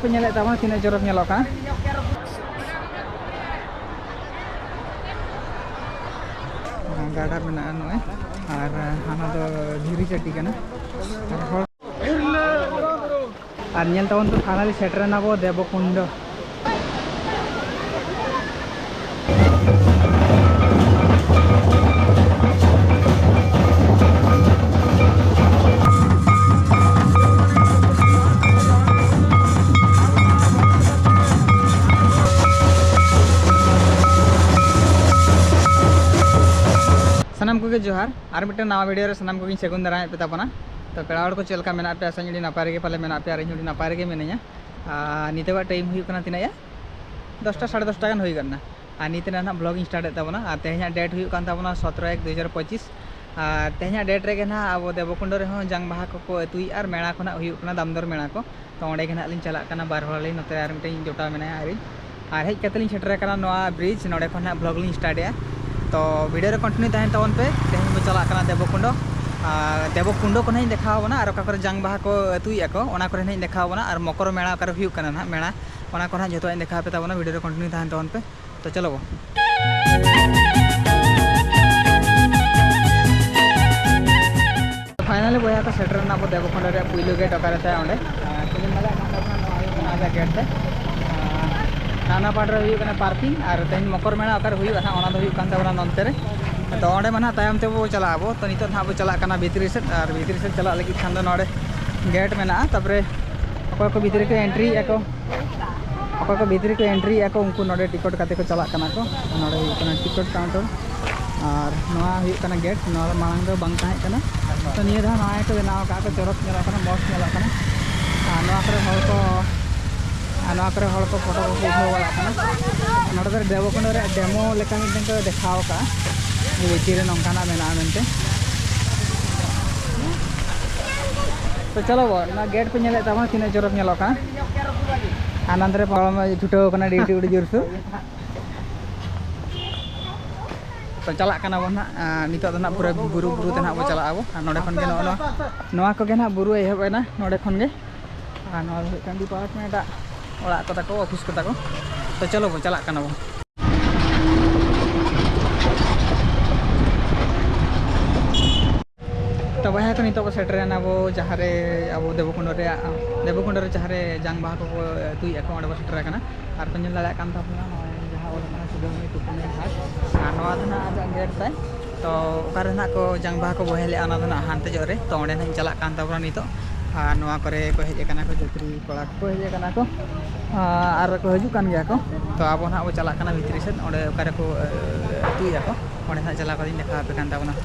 पे नेले ताबना तीन चरक नेलो का गाडा मेना नोय और हाना दो धीरी चटी कना और नेल तवन तो फाइनली सेटर ना बो देवकुंड सानाम को जोहार और मिट्टे नवा वीडियो रे सानाम को सेगुन दाराय पे तापना तो पेड़ा को चलका मेना पे आसानी नापाय रे पाले मेना पे आर इन नापाय रे मेना नितवा टाइम हुई कना तिना 10टा 10:30 गान हुई करना और नितना ना ब्लॉगिंग स्टार्ट ताबना और तेहना डेट हुई कान ताबना 17/1/2025 और तेहना डेट रे ना अब देवकुंड रे हो जंग बाहा को एतुई और मेणा खना हुई कना दामदर मेणा को तो ओंडे के ना लिन चला कना बार हला लिन नते आर मिटे जोटा मेना और हेज कतलिन सेटर कना नवा ब्रिज नोडे खना ब्लॉग लिन स्टार्ट या तो वीडियो रे कंटिन्यू तहन तवन पे तेहन बो चला कना देवकुंड को नहीं देखावना और ओका जंग बाहा को एतुई को ओना करे नहीं देखावना और मकर मेणा ओका हुई कना ना मेणा ओना को ना जतो देखा पे ताबना वीडियो रे कंटिन्यू तहन तवन पे तो चलो बो फाइनली बया को सेटर ना बो देवकुंड रे पुइलो गेट ओका रे ओंडे कुलिन माला ना गेट ते नाना पाटे हुई पार्किंग और तेज मकर मेणा ओकर हुई नंते तो ओंडे में तायम ते बो चला बो तो नित ना बो चला भीतरी से और भीतरी से चला लगी खान नोडे गेट में तबरे अकोय को भीतरी को एंट्री एको अकोय को भीतरी को एंट्री एको उनको नोडे टिकट काते को चला कना को नोडे टिकट काउंटर और नवा हुई कना गेट नवा मांग दो बंग ताहे कना तो निये धा नवा को बनाव का को चरक नेला कना मस्त नेला कना नवा करे हर को आना करे हर को फोटो को उठाव वाला कना नोडे देवकुंड रे डेमो लेका मिदन को देखाव का भीतर रे नंकाना मेना मेनते तो चलो बो ना गेट पे नेले तामा तीन चरक नेलो का आनंद रे पाम छुटाव कना ड्यूटी उडी जोरसु तो चला कना बो ना नितो ना पूरा बुरु बुरु ते ना बो चला आबो नोडे खन के नवा को के ना बुरु एहबना नोडे खन गे आ नवा कन डिपार्टमेंट ओड़ा को ताको ऑफिस को ताको तो चलो बो चला कना बो तो वह को नितो को सेटर ना बो जहाँ रे अब देवकुंड रे जहाँ रे जंग बाहा को तुई को ओंडे बो सेटर कना और को नेल दाड़ा कान तापना जहाँ ओल कना सुदोमी तुपने घाट और नवा दना आजा गेट ताय तो ओकारे ना को जंग बाहा को बोहेले आना दना हानते जोरे तो ओंडे ना चला कान तापना नितो और नवा करे को हेज कना को जत्री कोड़ा को हेज कना को और को हजू कान गया को तो अब ना वो चला कना भीतरी से ओंडे ओकारे को तुई को ओंडे ना चला को दिन देखा पे कान तापना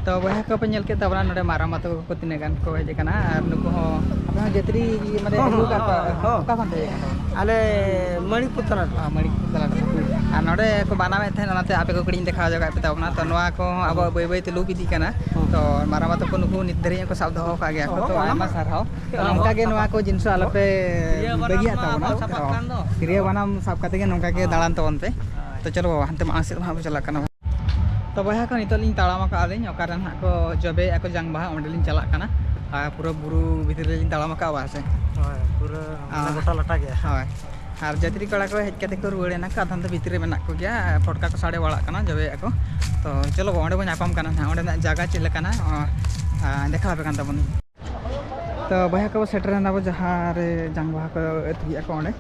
तो बया को पे नेल के तबना नोडे मारामा तो को तिने गान को hedge kana ar nuku ho apa jetri mane lu ka ka kan te ale Manipur tala Manipur tala ar node ko banawe the nate ape ko kudin dekha jaga pe tabna to noa ko abo bai bai te lu bidi kana to marama to ko nuku nidri ko sab doho ka gya ko to ama sarhao to nongka ge noa ko jinsu alape bagi tabna kriya banam sab kate ge nongka ge dalan ton pe to chalo baba hante ma asil ha chala kana तो बया को नित लिंग ताड़ाम अकालीन ओकारे ना को जबे ako jang baha ondelin chalak kana पूरा बुरु भितर लिंग ताड़ाम अकावा से पूरा गोटा लटा गया हाय आर जतरी कड़ा को हेज कते को रुवाड़े ना का धंधा भितर मेना को गया फटका को साड़े वाला kana जबे ako तो चलो ओंडे बन आपाम kana ना ओंडे ना जगह चिल kana देखा पे कान तबन तो बया को सेटर ना बो जहां रे जंग बाहा को एथि ako ओंडे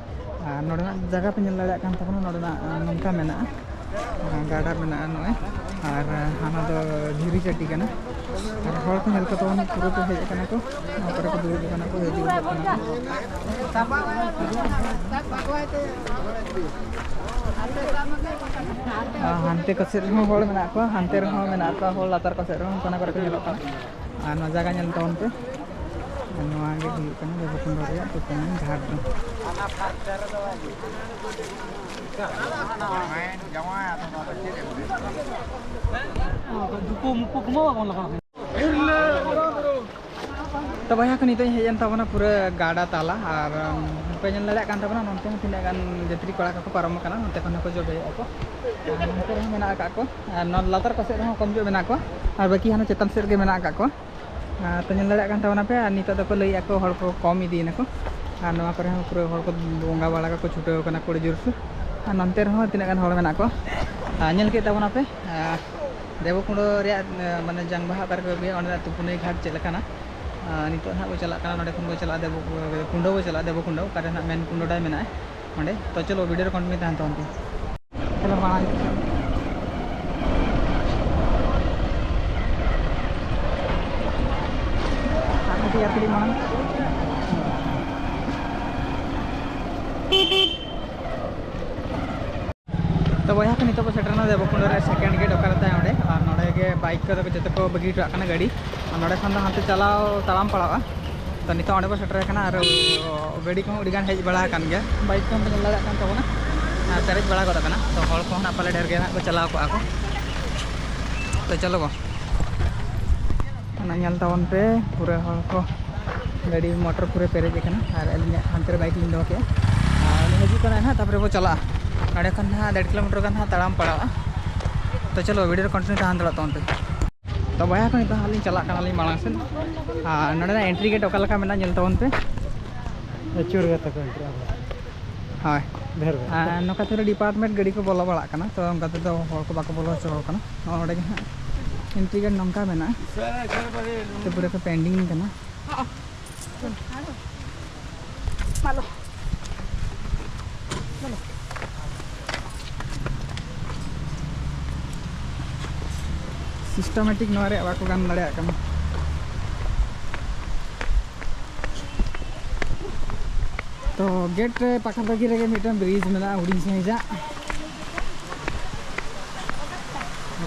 नोडे ना जगह पे नेल लाड़ा कान तबन नोडे ना नंका मेना गाड़ा मेना नोय और हाना तो धीरी चट्टी kana और हर को हेल्प तो पूरा को हेज kana को ऊपर को दूर kana को हेज हानते को सेर हो होल मेना को हानते रहो मेना को होल लातार को सेर रहो kana को हेलो kana आ न जगह नेल तोन पे नोआ गे हुई kana जब को रे तो तन घाट दो तो बया को नितो हेजन तबना पूरा गाड़ा ताला और पेजन लड़ा कान तबना नोंते तिना गान जतरी कड़ा को पारम kana नोंते खन को जोबे ako नोंते मेना का को न लातार को से कम जो मेना को और बाकी हाना चेतन सेर गे मेना का को तो नेल लड़ा कान तबना पे नितो दको लई ako हर को कम इदी नको और नवा करे पूरा हर को बोंगा बाला को छुटे kana कोड़ी जुरसु और नोंते रहो तिना गान हर मेना को नेल के तबना पे देवकुंड रे माने जंग बाहा बार को बे ओने तुपुने घाट चेल kana नितो ना बो चला kana नोडे खन बो चला देवकुंड बो चला देवकुंड कारे ना मेन कुंड डाय मेना ओंडे तो चलो वीडियो कंटिन्यू तान तोन चलो माना आके यार कड़ी माना तो बया को नितो सेटरना देवकुंड रे सेकंड गेट ओकारता ओंडे और नोडे के बाइक को जते को बगी टुआ kana गाड़ी नोडे खन हांते चलाओ तालाम पड़ावा तो नितो ओंडे को सेटर kana और गाड़ी को उड़ी गान हेज बड़ा कान गया बाइक को मिल लगा कान तबना पेरेज बड़ा गद kana तो हल को ना पाले ढेर गे ना को चलाओ को आको तो चलो गो ना नेल तावन पे पूरा हल को गाड़ी मोटर पूरे पेरेज kana और अलिया हांते बाइक लिंदो के और हेजी kana ना तापरे वो चला अड़े खन 1.5 किलोमीटर का ताड़ाम पड़ा तो चलो वीडियो कंटिन्यू तान दड़ा तोन पे तो बया को नितो हाली चला kana लिंग मांग से नडे ना एंट्री गेट ओका लका मेना नेल तोन पे चूर गता को एंट्री हाय भेर नोका तेरे डिपार्टमेंट गाड़ी को बोला बड़ा kana तो उनका तो हर को बाको बोलो चलो kana ओडे एंट्री गेट नंका मेना तो पूरा को पेंडिंग kana मालो सिस्टमेटिक नोरे बाको गान लड़े kana तो गेट पाखा पाखी रे मिटन ब्रिज मेना उड़ी से जा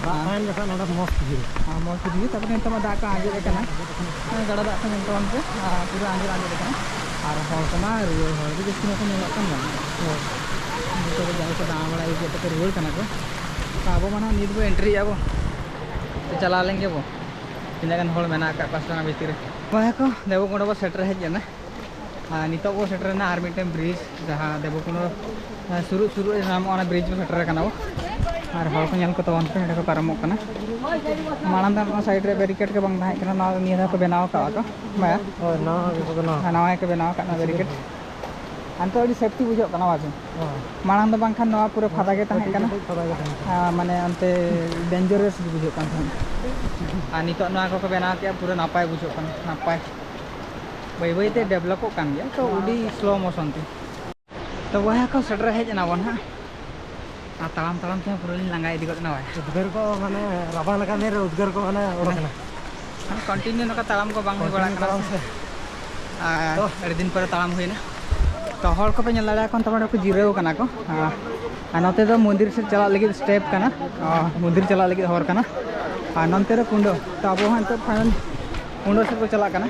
बाहन लखा नोडा मस्त गिर मस्त गिर तब नेता मा दाका आगे रे kana गड़ा दा खन तो पे पूरा आगे आगे kana और हॉल kana रुए हॉल भी किसी को नहीं लगता ना तो जाए को दाम बड़ा ये तो रुए kana को आबो माना नीट बो एंट्री आबो तो चला लेंगे वो तिना गान हॉल मेना का पासना भीतर बया को देवकुंड बो सेटर हेज ना नितो वो सेटर ना आर मिटन ब्रिज जहां देवकुंड शुरू शुरू नाम ओना ब्रिज में सेटर kana वो और हॉल को नेल को तो वंत को पारमो kana मानन दा साइड रे बैरिकेड के बंग थाय kana ना निया को बनाव का बया और ना को ना के बनाव का बैरिकेड अंतो अडी सेफ्टी बुझो kana वाजे मानन दा बांग खान नवा पूरा फादा के थाय kana माने अंते डेंजरस बुझो कान थाय आ नितो ना को बनाव के पूरा नापाय बुझो kana नापाय बाई बाई ते डेवलप कान गया तो उडी स्लो मोशन थी तो वह को सेटर हेज ना वन तालाम तालाम के पूरा लंगा इदी गना उद्गर को माने राबा लगा ने उद्गर को माने ओडकना कंटिन्यू नका तालाम को बांग बड़ा kana तो अड़ी दिन पर तालाम होइना तो हर को पे नेल लड़ा कोन तबा को जिराव kana को नोते दो मंदिर से चला लगी स्टेप kana मंदिर चला लगी हर kana और नंते रे कुंडो तो अब हाँ तो फाइनल कुंडो से को चला करना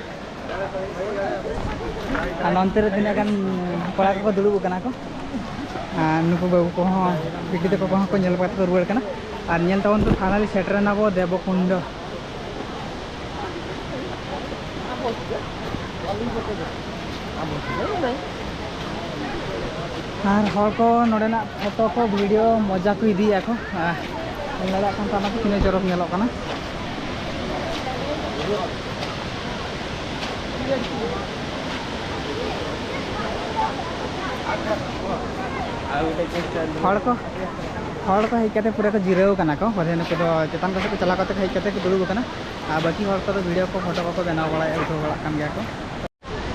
और नंते रे तीना गान कोड़ा को दुड़ुब कना को नुकु बाबू को हाँ बिटी तक को नेल बात को रुआड़ कना और नेल तवन तो फाइनली सेटर ना बो देव कुंडो और हर को नोडेना फोटो को वीडियो मजा को इदिया को लड़ा खान ताना को तीन चरक नेलोग कना हर को हेज कते पूरा को जिराव कना को बदे नको दो चेतान को चला कते हेज कते को दुड़ुब कना आ बाकी हर को वीडियो को फोटो को बनाव बड़ा उठो बड़ा कान गया को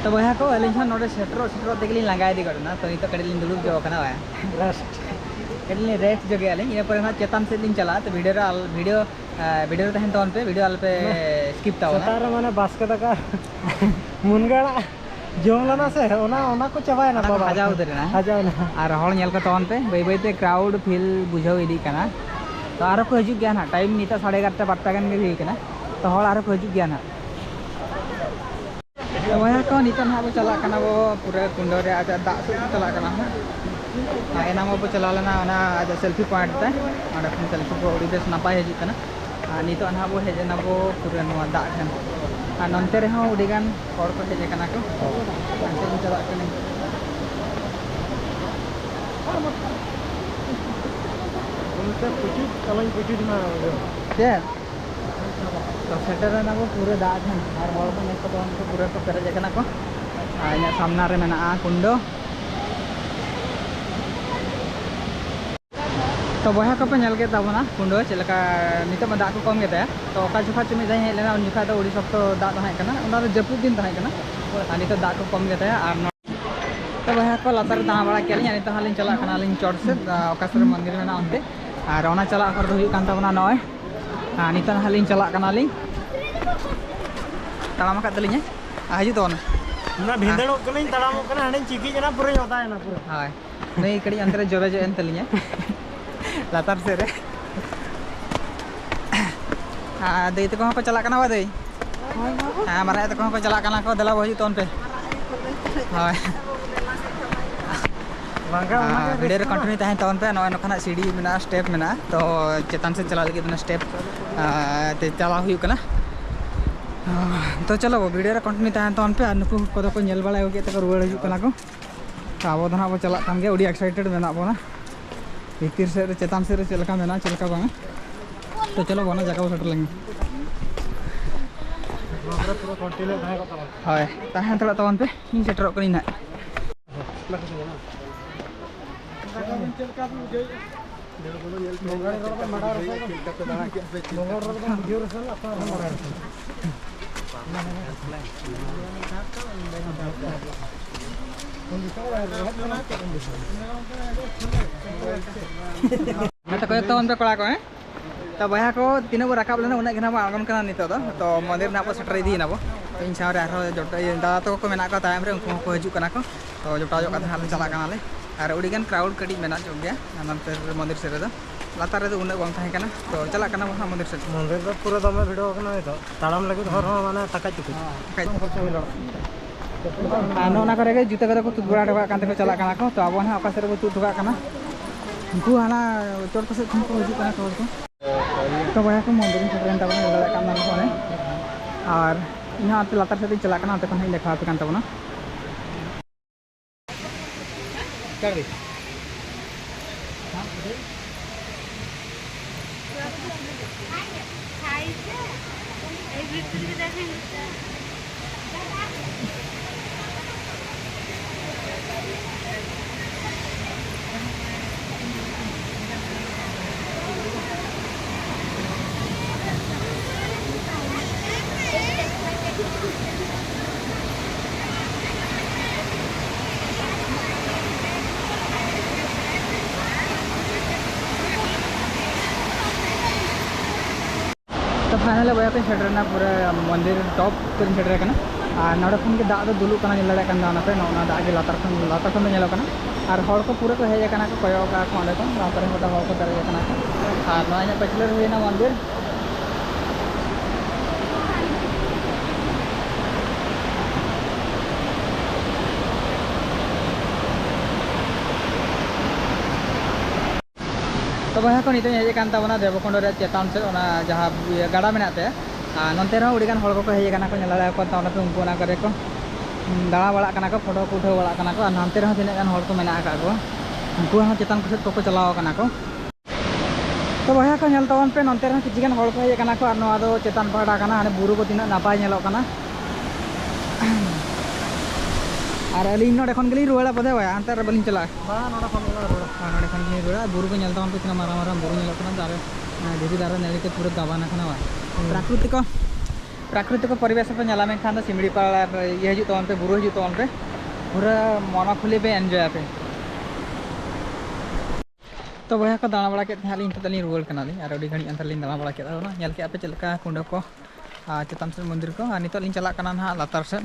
तो बया को अलिन छन नोडे सेटरो देखली लंगाय दी करना तो नितो कड़िलिन दुड़ुब जो कना वाया रेस्ट कड़िलिन रेस्ट जगे अलिन इने पर ना चेतान से दिन चला तो वीडियो तहन तोन पे वीडियो आल पे स्किप ताव तार माने बास्के दका मुनगाड़ा जोमलाना से ओना को चबाय ना बाबा हजाव दरे ना और हॉल नेल को तोन पे बई बई ते क्राउड फील बुझाव इदी कना तो आरो को हजू गया ना टाइम नीता 11:30 12टा गन गे हुई कना तो हॉल आरो को हजू गया ना तो वह को नीता ना वो चला कना वो पूरा कुंडो रे आज दाग से चला कना है एना मो चला लेना ना आज सेल्फी पॉइंट ते और अपन सेल्फी को उड़ी बेस नापाय हजू कना नीतो ना वो हेजना वो पूरा नवा दाग ठन और नंते रे हो उडीगान हर को हेज कना को अंते चला कने उनसे पूछी ना के तो सेटर ना वो पूरे दाग ठन और हर को ने को पूरा को पेरेज कना को इन सामना रे मेना कुंडो तो बहा को पे नेल के ताबना कुंडो चलका नितो में दाग को कम गेता तो ओका जुखा चुमी दाई हेलेना उन जुखा तो उड़ी सब तो दाग ताहे कना उना तो जपुद दिन ताहे कना आणि तो दाग को कम गेता और तो बहा को लातार दाना बड़ा केली अनि तो हालिन चला कना लिन चोट से ओकासर मंदिर में ना उनते और ओना चला कर दो हुई कान ताबना नय अनि तो हालिन चला कना लिन तालाम का तलिnya आजू तो ना भिंदड़ो कने तड़ामो कने हने चिकी जना पूरे होता है ना पूरा हाय नहीं कड़ी अंतर जोबे जो एन तलिnya लातार से रे दई तक को चला कना दई मारा तक को चला कना को दला बहजू तोन पे हाय वीडियो रे कंटिन्यू ताहे तोन पे नय नखना सीढ़ी मेना स्टेप मेना तो चेतान से चला लगे ना स्टेप ते चला हुई कना तो चलो वीडियो रे कंटिन्यू ताहे तोन पे नुकु को को नेल बड़ा हो के तक रुवाड़ हजू कना को तो अब धना वो चला कान गे उडी एक्साइटेड मेना बोना भीतर से चेतान से चलका मेना चलका बांग तो चलो बना जगह सेटल लेंगे पूरा कंटिन्यू थाहे को तला हाय ताहे तला तवन पे इन सेटर कनी ना तो कोई तो उनपे कड़ा को है तो बहा को तीनों को रकाब लेना उन्हें घना आगमन करना नितो तो मंदिर ना आप सेटर दी ना बो तो इन सारे आरो जोटा दादा तो को मेना को टाइम रे उनको को हजू कना को तो जोटा जो कथा हाल चला कना ले और उडीगान क्राउड कड़ी मेना जो गया नंतर मंदिर से रे लातार रे उन्हें बांग थाहे कना तो चला कना बहा मंदिर से पूरा दमे वीडियो कना तो ताड़ाम लगे हर माने टाका चुकी आनो ना करे जुता करे को तुद बड़ा डबा कांते को चला कना को तो अब ना ओकासरे को तुद धगा कना उनको हाना चोर को से को हजू कना को तो बया को मंदिर से ट्रेन तब लड़ा काम ना को और यहाँ पे लातार से चला कना तो कहीं देखा पे कांता बना कर दी तो फाइनल बया पे सेटरना पूरा मंदिर टॉप को सेटर कना और नोडे खन के दाग दुलुक कना लड़ा कना ना पे ना दाग के लातार खन नेलो कना और हर को पूरा को हेज कना को कयो का को अंदे को लातार होटा हर को दरे कना और ना पछले हुईना मंदिर वह को नित हेजन तबना देवकुंड चेतान से जहाँ गाड़ा मेनाते नोते उड़ीगान हड़ को हेजना को नेला को उनको करे को दाड़ा बड़ा को फोटो को उठाव बड़ा को नानते तीन गान हड़ को मेना को उनको चेतान को को चलाव को तो वह को नेल तबन पे नोते किछिगान हड़ को हेजना को और चेतान पहाड़ा हाँ बुरु को तीना नापाय नेलोकना और अली नोड़े खन गेली रुवाड़ा पदे भाई अंतर बलिन चला नोड़े खन गेली रुवाड़ा बुरु को नेल तबन पे तीना मारा मारा बुरु नेलोकना दारे धीरे दारे नेलते पूरा दाबाना कना बा प्राकृतिक परिवेश पे नेला में खान सिमड़ी पाड़ा ये हजू तबन पे बुरु हजू तबन पे पूरा मना खुली पे एंजॉय पे तो वह को दाना बड़ा के हाली तली रुवाड़ कना ली और अडी घड़ी अंतर दाना बड़ा के नेल के पे चलका कुंड को चेतान से मंदिर को नित चला ना लातार से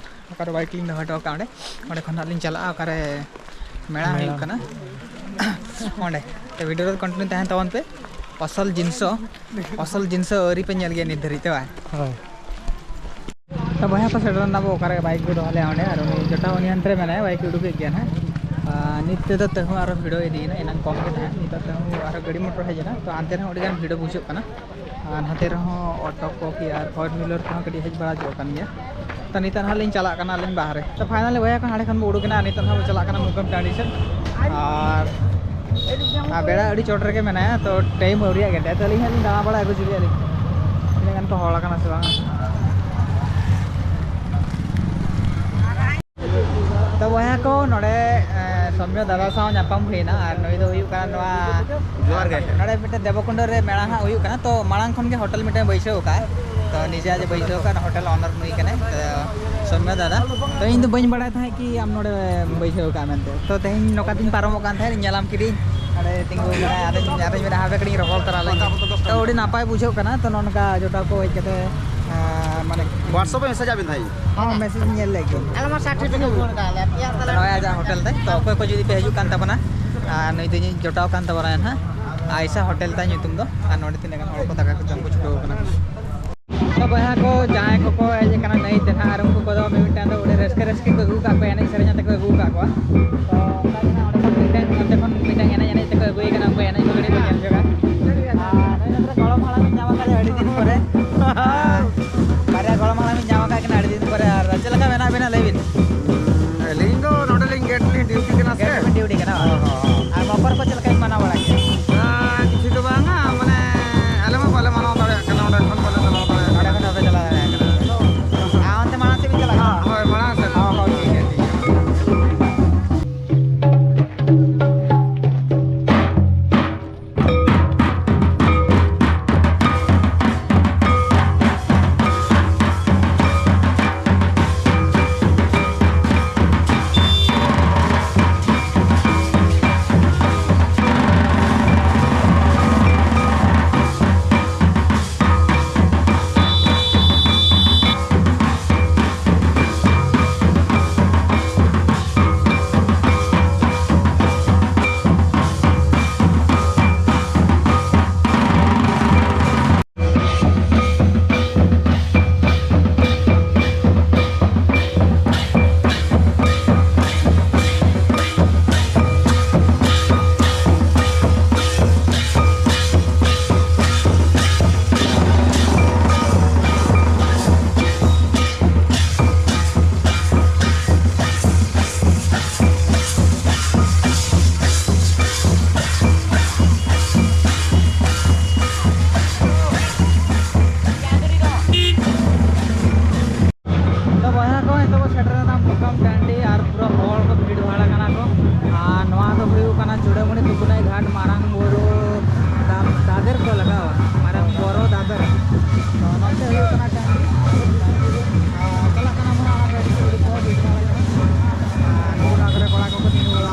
बाइक लिंग दो का अंडे खन चला मेड़ा होना अंडे तो वीडियो कंटिन्यू तहन तबन पे असल जिनस आरी पे नेल गया नित धरीते तो वह को सेटरना बो बाइक को दोहले अंडे और जटा उनी अंतरे मेना बाइक उड़ुके गया ना नित तहु और भिड़ो इदीना इना कम के तहन नित तहु और गाड़ी मोटर हेजना तो अंते अड़ीगान भिड़ो बुझुना नाते ऑटो को कि फोर व्हीलर को कटी हज बड़ा जो गया तो नित हाँ चलाना बाहर तो फाइनली वह हाँ खन उड़ूकना नित चलाना मुकम टाँडी से और बेड़ा अड़ी चोट रे मेना तो टाइम अवरिया गए तो अली हाँ दाना बड़ा अगू जुड़ी तीन को हड़ना से बांग तो वह को नोड़े सौम्य दादा साव नापाम हुईना और नई दो नोड़े मिट्टे देवकुंड रे मेड़ा हाँ हुईना तो मांग खन के होटल मिट्टे बैसाव का तो निजे आज बैसाव का होटल ऑनर नुई कने सौम्य दादा तो इन दो बन बड़ा था कि आम नोड़े बैसाव का मेनते तो तेहन नोका दिन पारमोग कान थे नेलाम किरी अरे तिंगु आरे मेरा हाबे कड़ी रगल तरा लगी तो अड़ी नापाय बुझाव कना तो नोनका जोटा को हज कते माने व्हाट्सएप पे मैसेज आबिन भाई हाँ मैसेज नेल लेगे अलमा 60 पे फोन का ले नया जा होटल ते तो अकोय को जुदी पे हजू कान तबना नई दे जोटाव कान तबना ना आयसा होटल ता nyutum do नोडे तीन गान हड़ को दाका को जम को छुटो कना तो बहा को जाय को हज कना नई ते और उनको को दो मिटान दो रेस्के को अगू का को एने सेरेना ते को अगू का को तो ओंडे खन मिटान एने ते को अगुई कना को एने को गड़ी को नेल जगा नई गळम हाड़ा में जामा का अड़ी दिन परे बारे गळम हाड़ा में जामा का के अड़ी दिन परे और चलका मेना बेना लेबिन लिंग दो नोडे लिंग गेट लिंग ड्यूटी कना से ड्यूटी कना और मपर को चलका माना बड़ा के किसी तो बांगा माने आले में बाले माना दाड़े कना ओडे खन बाले चला दाड़े खन ओडे चला दाड़े आ अंत माना से भी चला हां माना से हां ठीक है चूड़ामणि तुकुनाई घाट मारांग बोरो दादर को लगावा मारांग बोरो दादर तो नोते हुई कना टांडी चला कना मना गाड़ी को नूना करे कोड़ा को तीन बोला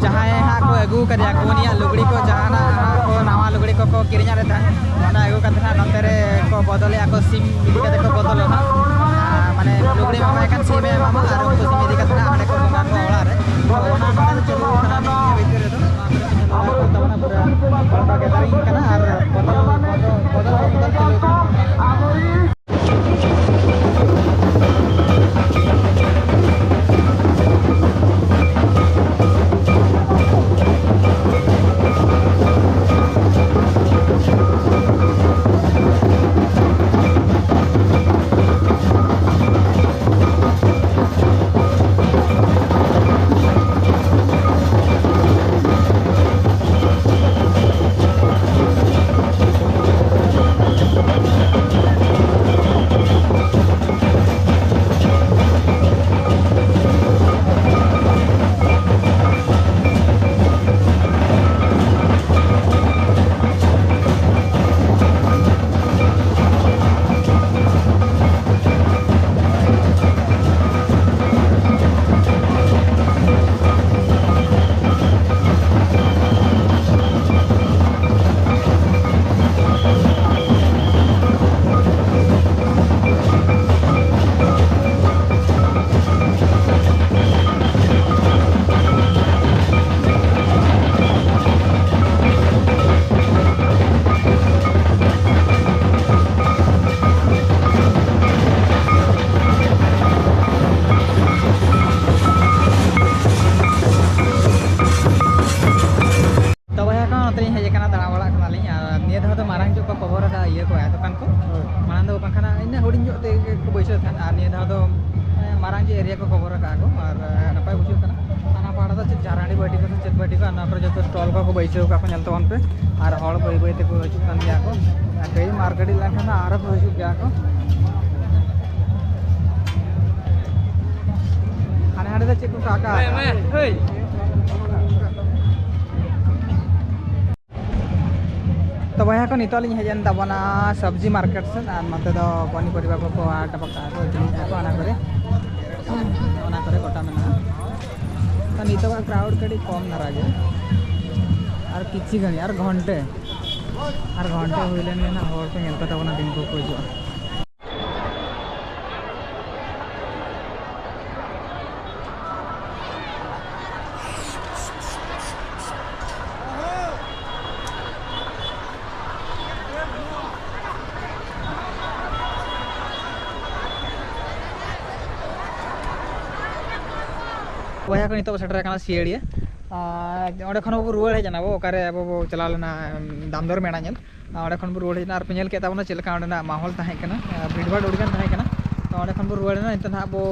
जहाँ हाँ को अगू कर उनिया लुगड़ी को जहाँ को नवा लुगड़ी को किरिया रे था अगू करते नोते को बदले को सिम इदी को बदल माने लुगड़ी मामा एकान सिम मामा और उनको सिम इदी करते आड़े को बंगा को ओड़ा रे ओना नोते चलो खाना भीतर रे तो पूरा बड़ा गैदरिंग करना और बदल चलो मारांग जो खबर ये को दुकान को माना दो पंखा इन हुडिंग जो को बैसे था और निया दा दो मारांग जो एरिया को खबर का को और नपाय बुझु कना आना पाड़ा तो जाराडी बाटी को चेक बाटी को ना पर जो स्टॉल को बैसे का को नलतो पे और हॉल बई बई ते को हजु कन गया को कई मार्केट लाखन आर को हजु गया को हाने हाने दा चेक को काका ओय तो भैया को नितल हेजन तबना सब्जी मार्केट से मत तो पनीपरिया को आटा पका को गोटा में तो नित क्राउड कड़ी कम धरा गया और किसी घड़ी और घंटे हुई लेन ना हर को नेलता तबना दिन को हजू वह को नितो सेटर करना सिएड़िया ओडे खन बो रुवाड़ हेजना बो ओकारे अब बो चला लेना दामदर मेणा नेल ओडे खन बो रुवाड़ हेजना और पेल के ताबना चलका ओडना माहौल ताहे कना भीड़भाड़ उड़गन ताहे कना तो ओडे खन बो रुवाड़ना नितो ना बो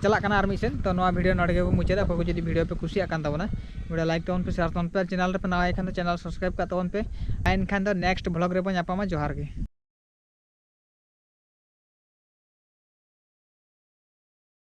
चला कना और मिसेन तो नवा वीडियो नडे बो मुचादा को जदी वीडियो पे खुशी कान ताबना वीडियो लाइक तोन पे शेयर तोन पे चैनल रे पे नवा खान चैनल सब्सक्राइब का तोन पे आइन खान दो नेक्स्ट ब्लॉग रे बो नापामा जोहार गे।